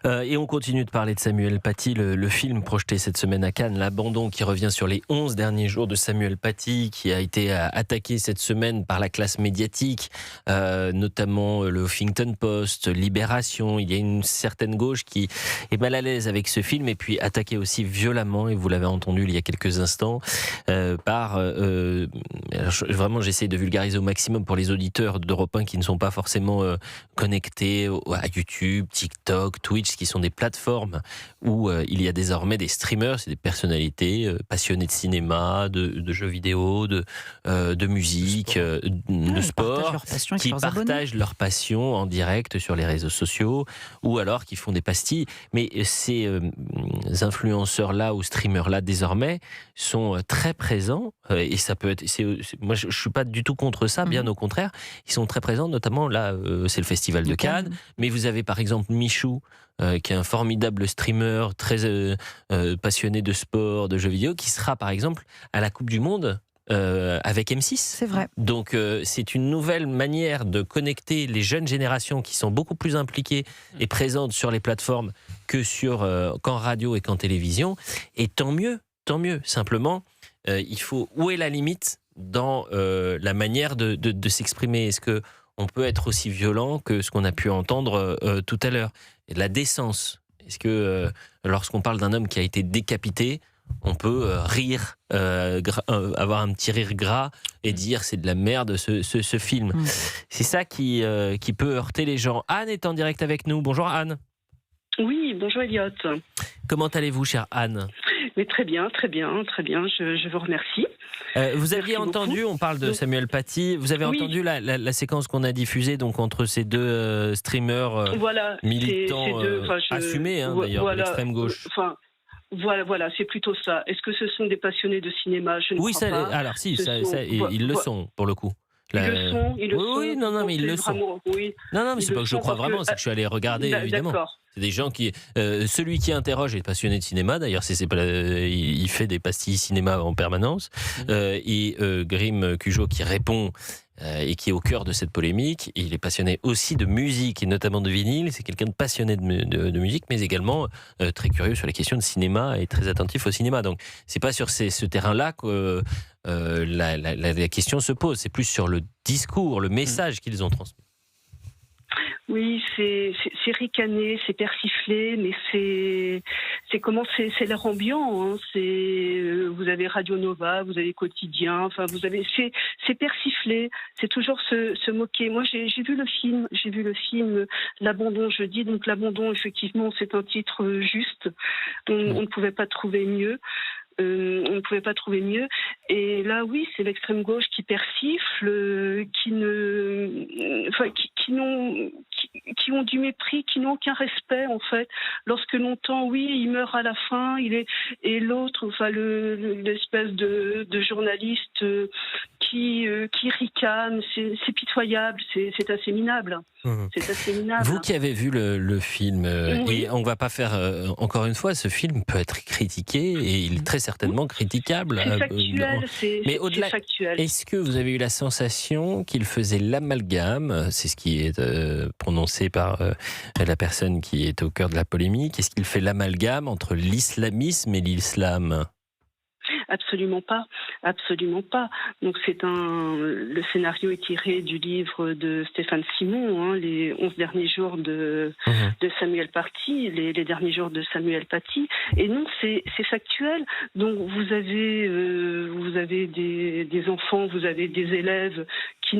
Et on continue de parler de Samuel Paty, le film projeté cette semaine à Cannes, L'Abandon, qui revient sur les 11 derniers jours de Samuel Paty, qui a été attaqué cette semaine par la classe médiatique, notamment le Huffington Post, Libération. Il y a une certaine gauche qui est mal à l'aise avec ce film, et puis attaqué aussi violemment, et vous l'avez entendu il y a quelques instants, vraiment j'essaie de vulgariser au maximum pour les auditeurs d'Europe 1 qui ne sont pas forcément connectés à YouTube, TikTok, Twitch, qui sont des plateformes où il y a désormais des streamers, c'est des personnalités passionnées de cinéma, de jeux vidéo, de musique, de sport, qui partagent leur passion en direct sur les réseaux sociaux, ou alors qui font des pastilles. Mais ces influenceurs-là ou streamers-là, désormais, sont très présents, et ça peut être... moi, je ne suis pas du tout contre ça, bien au contraire. Ils sont très présents, notamment là, c'est le Festival de Cannes, mais vous avez par exemple Michou, qui est un formidable streamer, très passionné de sport, de jeux vidéo, qui sera par exemple à la Coupe du Monde avec M6. C'est vrai. Donc c'est une nouvelle manière de connecter les jeunes générations qui sont beaucoup plus impliquées et présentes sur les plateformes qu'en radio et qu'en télévision. Et tant mieux. Simplement, il faut... Où est la limite dans la manière de s'exprimer? Est-ce que on peut être aussi violent que ce qu'on a pu entendre tout à l'heure? Et de la décence. Est-ce que lorsqu'on parle d'un homme qui a été décapité, on peut rire, avoir un petit rire gras et dire c'est de la merde ce film? C'est ça qui peut heurter les gens. Anne est en direct avec nous. Bonjour Anne. Oui, bonjour Elliot. Comment allez-vous, chère Anne? Mais très bien. Je vous remercie. Vous aviez entendu, on parle de Samuel Paty, vous avez entendu la séquence qu'on a diffusée donc, entre ces deux streamers militants assumés d'ailleurs, de l'extrême gauche. Voilà, c'est plutôt ça. Est-ce que ce sont des passionnés de cinéma? Je ne crois pas. Alors si, ils le sont pour le coup. Ils le sont. Oui, non, mais ils le sont. Oui. Non, mais c'est pas que je crois vraiment, c'est que je suis allé regarder, évidemment. D'accord. C'est des gens qui... celui qui interroge est passionné de cinéma, d'ailleurs, il fait des pastilles cinéma en permanence. Et Grim Cujo qui répond et qui est au cœur de cette polémique. Et il est passionné aussi de musique, et notamment de vinyle. C'est quelqu'un de passionné de musique, mais également très curieux sur les questions de cinéma et très attentif au cinéma. Donc, c'est pas sur ce terrain-là que la question se pose. C'est plus sur le discours, le message qu'ils ont transmis. Oui, c'est ricané, c'est persiflé, mais c'est l'air ambiant. Hein. Vous avez Radio Nova, vous avez Quotidien, enfin c'est persiflé, c'est toujours se moquer. Moi j'ai vu le film L'Abandon jeudi. Donc L'Abandon, effectivement, c'est un titre juste. On ne pouvait pas trouver mieux. Et là, oui, c'est l'extrême gauche qui persifle, qui ont du mépris, qui n'ont aucun respect en fait. Lorsque l'entend, oui, il meurt à la fin, et l'autre, l'espèce de journaliste qui ricane, c'est pitoyable, c'est assez minable. C'est assez minable. Vous qui avez vu le film, et on ne va pas faire encore une fois, ce film peut être critiqué et il est très certainement critiquable. C'est factuel, mais au-delà, factuel. Est-ce que vous avez eu la sensation qu'il faisait l'amalgame, c'est ce qui est prononcé par la personne qui est au cœur de la polémique, est-ce qu'il fait l'amalgame entre l'islamisme et l'islam ? Absolument pas. Donc le scénario est tiré du livre de Stéphane Simon, les 11 derniers jours de Samuel Paty, les derniers jours de Samuel Paty. Et non, c'est factuel. Donc vous avez des enfants, vous avez des élèves qui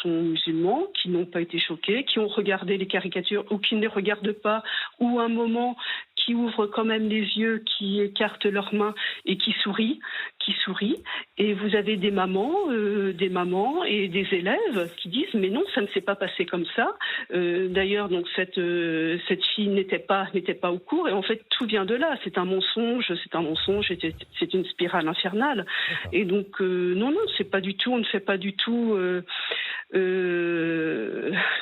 sont musulmans, qui n'ont pas été choqués, qui ont regardé les caricatures ou qui ne les regardent pas, ou à un moment qui ouvrent quand même les yeux, qui écartent leurs mains et qui sourient. Et vous avez des mamans et des élèves qui disent mais non, ça ne s'est pas passé comme ça. D'ailleurs, donc cette fille n'était pas au cours, et en fait tout vient de là. C'est un mensonge, c'est une spirale infernale. Et donc non, c'est pas du tout. On ne fait pas du tout.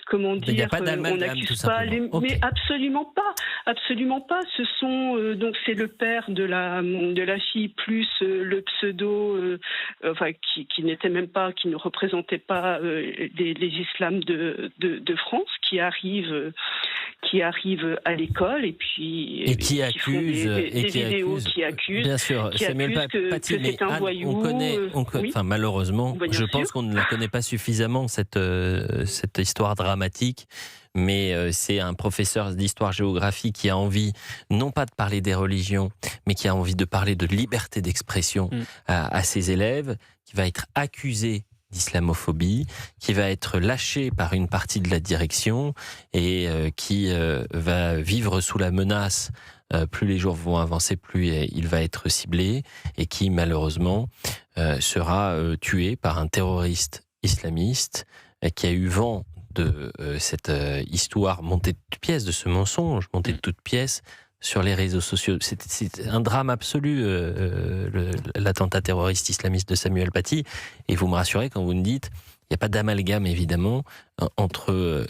Comment dire, il n'y a pas d'amalgame, tout simplement. Okay. Mais absolument pas. Ce sont donc c'est le père de la fille plus le pseudo, qui n'étaient même pas, qui ne représentaient pas les islams de France, qui arrivent à l'école et qui accusent des vidéos qui accusent, bien sûr, Samuel Paty, mais c'est un voyou. Oui. Enfin, malheureusement, je pense qu'on ne la connaît pas suffisamment cette histoire dramatique. Mais c'est un professeur d'histoire-géographie qui a envie, non pas de parler des religions, mais qui a envie de parler de liberté d'expression à ses élèves, qui va être accusé d'islamophobie, qui va être lâché par une partie de la direction et qui va vivre sous la menace. Plus les jours vont avancer, plus il va être ciblé et qui, malheureusement, sera tué par un terroriste islamiste qui a eu vent de cette histoire montée de toutes pièces, de ce mensonge monté de toutes pièces sur les réseaux sociaux. C'est un drame absolu, l'attentat terroriste islamiste de Samuel Paty. Et vous me rassurez quand vous me dites, il n'y a pas d'amalgame évidemment entre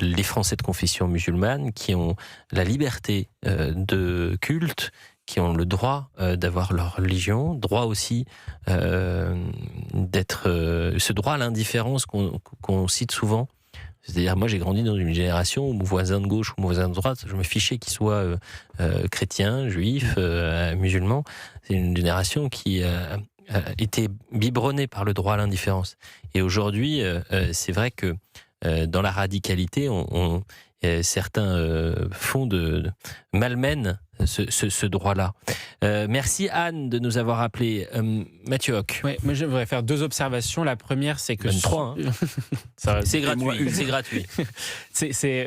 les Français de confession musulmane qui ont la liberté de culte, qui ont le droit d'avoir leur religion, droit aussi d'être ce droit à l'indifférence qu'on cite souvent. C'est-à-dire, moi, j'ai grandi dans une génération où mon voisin de gauche ou mon voisin de droite, je me fichais qu'il soit chrétien, juif, musulman. C'est une génération qui était biberonnée par le droit à l'indifférence. Et aujourd'hui, c'est vrai que dans la radicalité, certains font malmènent ce droit-là. Merci Anne de nous avoir appelé. Mathieu Hoc. Ouais, moi je voudrais faire 2 observations. La première, c'est que... Même 3. C'est gratuit. C'est gratuit.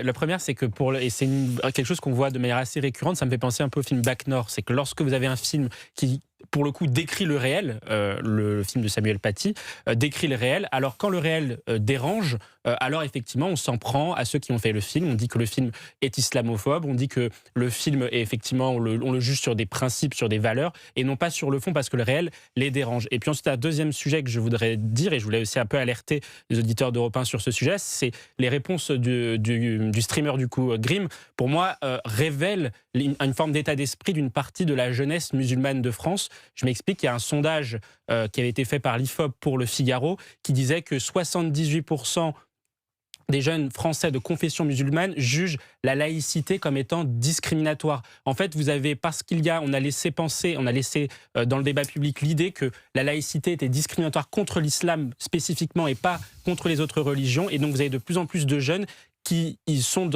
La première, c'est que c'est quelque chose qu'on voit de manière assez récurrente, ça me fait penser un peu au film Bac Nord. C'est que lorsque vous avez un film qui, pour le coup, décrit le réel, le film de Samuel Paty, décrit le réel, alors quand le réel dérange, alors effectivement, on s'en prend à ceux qui ont fait le film. On dit que le film est islamophobe, on dit que le film est effectivement, on le juge sur des principes, sur des valeurs, et non pas sur le fond, parce que le réel les dérange. Et puis ensuite, un deuxième sujet que je voudrais dire, et je voulais aussi un peu alerter les auditeurs d'Europe 1 sur ce sujet, c'est les réponses du streamer du coup, Grimm, pour moi, révèlent une forme d'état d'esprit d'une partie de la jeunesse musulmane de France. Je m'explique, il y a un sondage qui avait été fait par l'IFOP pour Le Figaro, qui disait que 78% des jeunes Français de confession musulmane jugent la laïcité comme étant discriminatoire. En fait, on a laissé dans le débat public l'idée que la laïcité était discriminatoire contre l'islam spécifiquement et pas contre les autres religions. Et donc, vous avez de plus en plus de jeunes qui viennent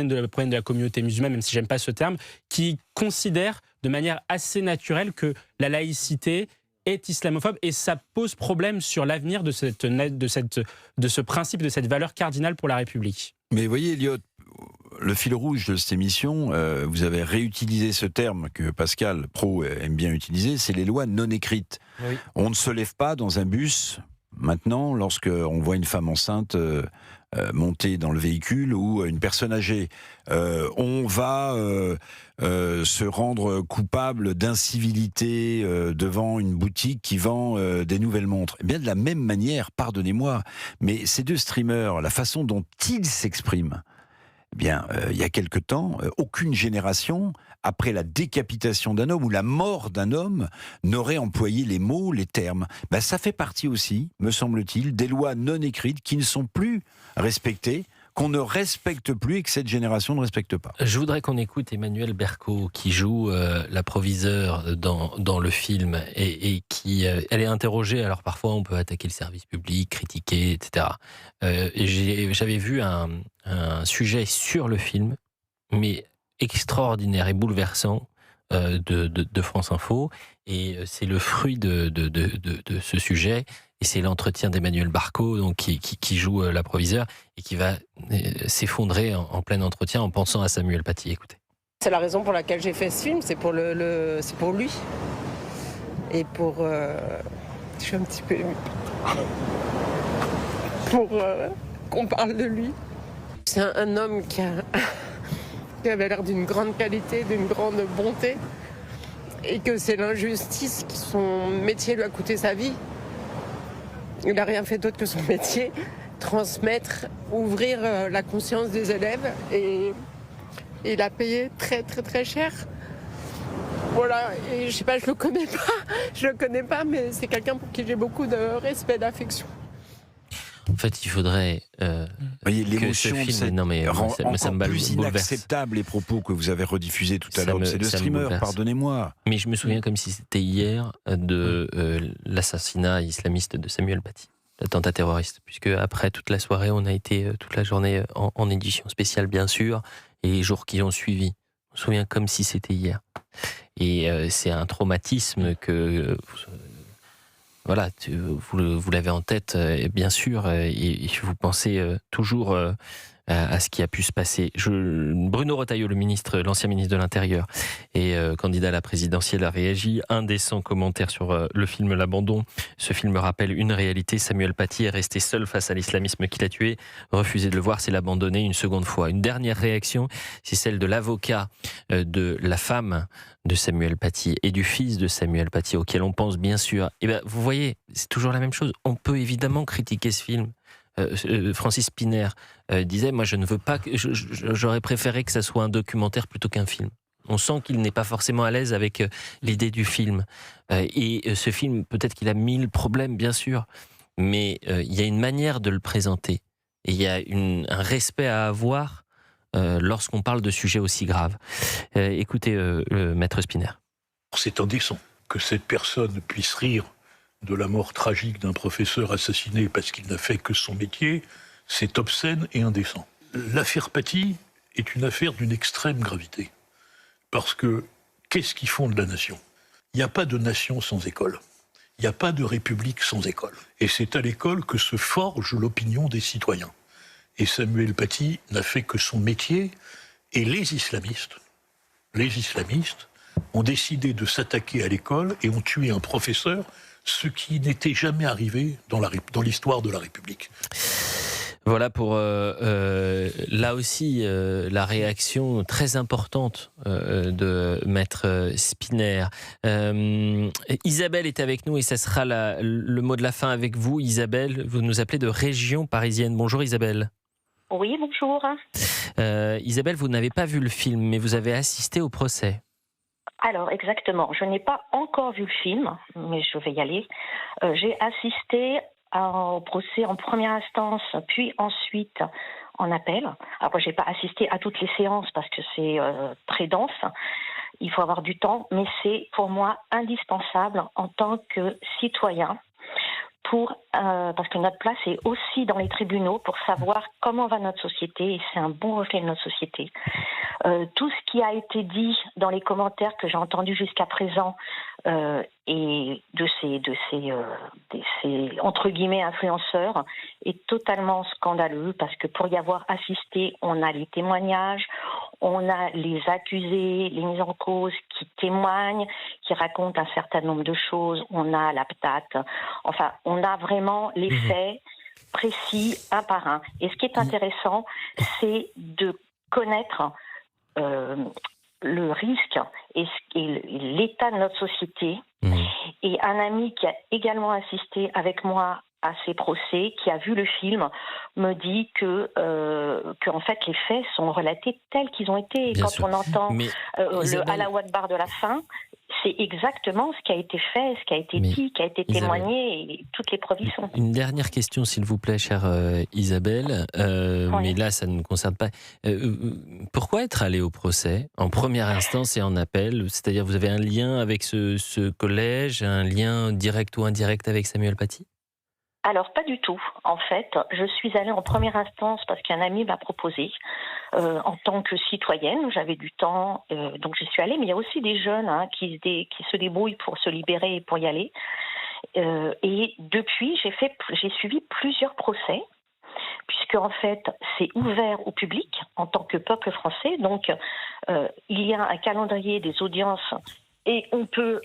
de la communauté musulmane, même si j'aime pas ce terme, qui considèrent de manière assez naturelle que la laïcité est islamophobe, et ça pose problème sur l'avenir de ce principe, de cette valeur cardinale pour la République. Mais voyez, Elliot, le fil rouge de cette émission, vous avez réutilisé ce terme que Pascal Praud aime bien utiliser, c'est les lois non écrites. Oui. On ne se lève pas dans un bus, maintenant, lorsqu'on voit une femme enceinte monter dans le véhicule ou une personne âgée. On va se rendre coupable d'incivilité devant une boutique qui vend des nouvelles montres. Eh bien, de la même manière, pardonnez-moi, mais ces 2 streamers, la façon dont ils s'expriment, eh bien, il y a quelque temps, aucune génération, après la décapitation d'un homme ou la mort d'un homme, n'aurait employé les mots, les termes. Ben, ça fait partie aussi, me semble-t-il, des lois non écrites qui ne sont plus respectées, qu'on ne respecte plus et que cette génération ne respecte pas. Je voudrais qu'on écoute Emmanuelle Berco qui joue la proviseure dans le film et qui elle est interrogée. Alors parfois on peut attaquer le service public, critiquer, etc. J'avais vu un sujet sur le film, mais extraordinaire et bouleversant de France Info, et c'est le fruit de ce sujet. Et c'est l'entretien d'Emmanuelle Berco, donc qui joue la proviseure et qui va s'effondrer en plein entretien en pensant à Samuel Paty. Écoutez. C'est la raison pour laquelle j'ai fait ce film, c'est pour c'est pour lui. Et pour... je suis un petit peu émue. Pour qu'on parle de lui. C'est un homme qui avait l'air d'une grande qualité, d'une grande bonté. Et que c'est l'injustice qui, son métier lui a coûté sa vie. Il n'a rien fait d'autre que son métier, transmettre, ouvrir la conscience des élèves, et il a payé très très très cher. Voilà, et je sais pas, je le connais pas, mais c'est quelqu'un pour qui j'ai beaucoup de respect, d'affection. En fait, il faudrait voyez, que ce l'émotion de film... cette Non, mais rend ça encore me plus bouleverse. inacceptable les propos que vous avez rediffusés tout à Ça l'heure de me- ces deux ça me streamers, bouleverse. pardonnez-moi. Mais je me souviens comme si c'était hier de l'assassinat islamiste de Samuel Paty, l'attentat terroriste, puisque après toute la soirée, on a été toute la journée en édition spéciale, bien sûr, et les jours qui ont suivi. Je me souviens comme si c'était hier. Et c'est un traumatisme que... voilà, vous l'avez en tête, bien sûr, et vous pensez toujours à ce qui a pu se passer. Bruno Retailleau, l'ancien ministre de l'Intérieur et candidat à la présidentielle, a réagi. Indécent commentaire sur le film L'Abandon. Ce film rappelle une réalité. Samuel Paty est resté seul face à l'islamisme qui l'a tué. Refuser de le voir, c'est l'abandonner une seconde fois. Une dernière réaction, c'est celle de l'avocat de la femme de Samuel Paty et du fils de Samuel Paty, auquel on pense bien sûr. Et ben, vous voyez, c'est toujours la même chose. On peut évidemment critiquer ce film. Francis Spinner disait, moi je ne veux pas, j'aurais préféré que ça soit un documentaire plutôt qu'un film. On sent qu'il n'est pas forcément à l'aise avec l'idée du film. Et ce film, peut-être qu'il a 1000 problèmes, bien sûr, mais il y a une manière de le présenter. Et il y a un respect à avoir lorsqu'on parle de sujets aussi graves. Écoutez, Maître Spinner. C'est indécent que cette personne puisse rire de la mort tragique d'un professeur assassiné parce qu'il n'a fait que son métier. C'est obscène et indécent. L'affaire Paty est une affaire d'une extrême gravité. Parce que, qu'est-ce qui fonde la nation ? Il n'y a pas de nation sans école. Il n'y a pas de république sans école. Et c'est à l'école que se forge l'opinion des citoyens. Et Samuel Paty n'a fait que son métier. Et les islamistes ont décidé de s'attaquer à l'école et ont tué un professeur, ce qui n'était jamais arrivé dans l'histoire de la République. Voilà pour là aussi la réaction très importante de Maître Spinner. Isabelle est avec nous et ça sera le mot de la fin avec vous. Isabelle, vous nous appelez de région parisienne. Bonjour Isabelle. Oui, bonjour. Isabelle, vous n'avez pas vu le film, mais vous avez assisté au procès. Alors, exactement. Je n'ai pas encore vu le film, mais je vais y aller. J'ai assisté au procès en première instance, puis ensuite en appel. Alors, je n'ai pas assisté à toutes les séances parce que c'est très dense. Il faut avoir du temps, mais c'est pour moi indispensable en tant que citoyen. Parce que notre place est aussi dans les tribunaux pour savoir comment va notre société, et c'est un bon reflet de notre société. Tout ce qui a été dit dans les commentaires que j'ai entendus jusqu'à présent et de ces entre guillemets influenceurs est totalement scandaleux, parce que pour y avoir assisté, on a les témoignages, on a les accusés, les mises en cause qui témoignent, qui racontent un certain nombre de choses, on a la patate, enfin on a vraiment les faits précis un par un. Et ce qui est intéressant, c'est de connaître le risque et l'état de notre société. Et un ami qui a également assisté avec moi à ces procès, qui a vu le film, me dit que en fait les faits sont relatés tels qu'ils ont été. Bien Quand sûr. on entend Isabelle... le Allahu Akbar de la fin, c'est exactement ce qui a été fait, ce qui a été dit, qui a été témoigné, et toutes les preuves y sont. Une dernière question, s'il vous plaît, chère Isabelle, mais là, ça ne nous concerne pas. Pourquoi être allé au procès, en première instance et en appel ? C'est-à-dire, vous avez un lien avec ce collège, un lien direct ou indirect avec Samuel Paty ? Alors, pas du tout. En fait, je suis allée en première instance parce qu'un ami m'a proposé. En tant que citoyenne, j'avais du temps, donc j'y suis allée. Mais il y a aussi des jeunes qui se débrouillent pour se libérer et pour y aller. Et depuis, j'ai suivi plusieurs procès, puisque en fait, c'est ouvert au public en tant que peuple français. Donc, il y a un calendrier des audiences. Et on peut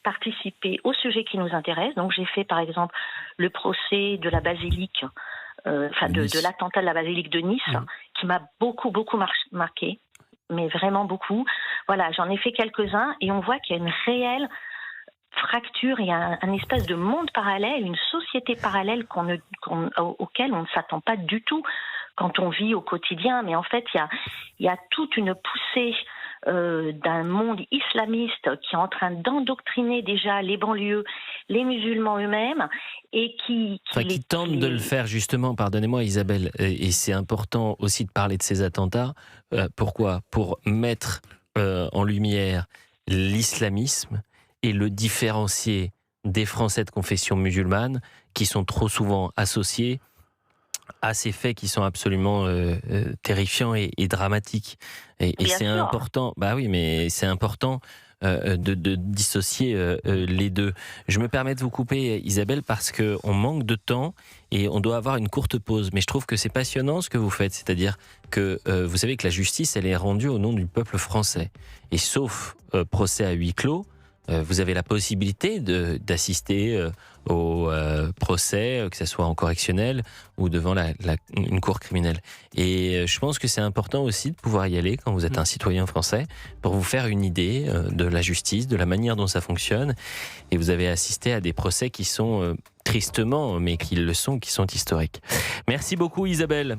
participer au sujet qui nous intéresse. Donc j'ai fait par exemple le procès de la basilique, de l'attentat de la basilique de Nice, qui m'a beaucoup marqué, mais vraiment beaucoup. Voilà, j'en ai fait quelques-uns et on voit qu'il y a une réelle fracture, il y a un espèce de monde parallèle, une société parallèle auquel on ne s'attend pas du tout quand on vit au quotidien. Mais en fait, il y a toute une poussée d'un monde islamiste qui est en train d'endoctriner déjà les banlieues, les musulmans eux-mêmes, et qui tente de le faire justement, pardonnez-moi Isabelle, et c'est important aussi de parler de ces attentats. Pourquoi ? Pour mettre en lumière l'islamisme et le différencier des Français de confession musulmane qui sont trop souvent associés à ces faits qui sont absolument terrifiants et dramatiques. Et c'est important. Bah oui, mais c'est important de dissocier les deux. Je me permets de vous couper, Isabelle, parce qu'on manque de temps et on doit avoir une courte pause. Mais je trouve que c'est passionnant ce que vous faites. C'est-à-dire que vous savez que la justice, elle est rendue au nom du peuple français. Et sauf procès à huis clos, vous avez la possibilité d'assister au procès, que ce soit en correctionnel ou devant une cour criminelle. Et je pense que c'est important aussi de pouvoir y aller quand vous êtes un citoyen français pour vous faire une idée de la justice, de la manière dont ça fonctionne. Et vous avez assisté à des procès qui sont tristement, mais qui le sont, qui sont historiques. Merci beaucoup Isabelle.